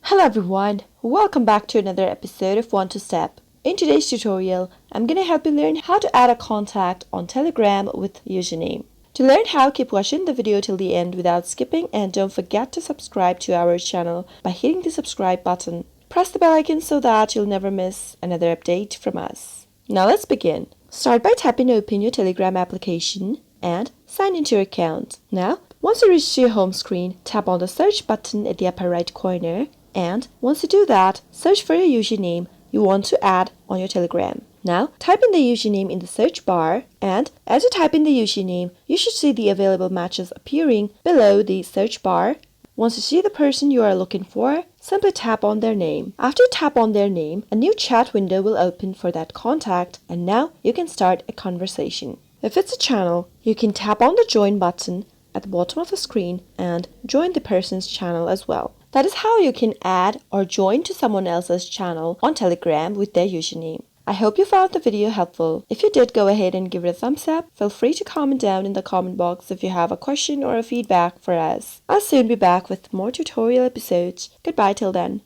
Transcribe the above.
Hello everyone, welcome back to another episode of One to Step. In today's tutorial, I'm going to help you learn how to add a contact on Telegram with username. To learn how, keep watching the video till the end without skipping, and don't forget to subscribe to our channel by hitting the subscribe button. Press the bell icon so that you'll never miss another update from us. Now let's begin. Start by tapping open your Telegram application and sign into your account. Now, once you reach your home screen, tap on the search button at the upper right corner. And once you do that, search for your username you want to add on your Telegram. Now, type in the username in the search bar, and as you type in the username, you should see the available matches appearing below the search bar. Once you see the person you are looking for, simply tap on their name. After you tap on their name, a new chat window will open for that contact, and now you can start a conversation. If it's a channel, you can tap on the join button at the bottom of the screen and join the person's channel as well. That is how you can add or join to someone else's channel on Telegram with their username. I hope you found the video helpful. If you did, go ahead and give it a thumbs up. Feel free to comment down in the comment box if you have a question or a feedback for us. I'll soon be back with more tutorial episodes. Goodbye till then.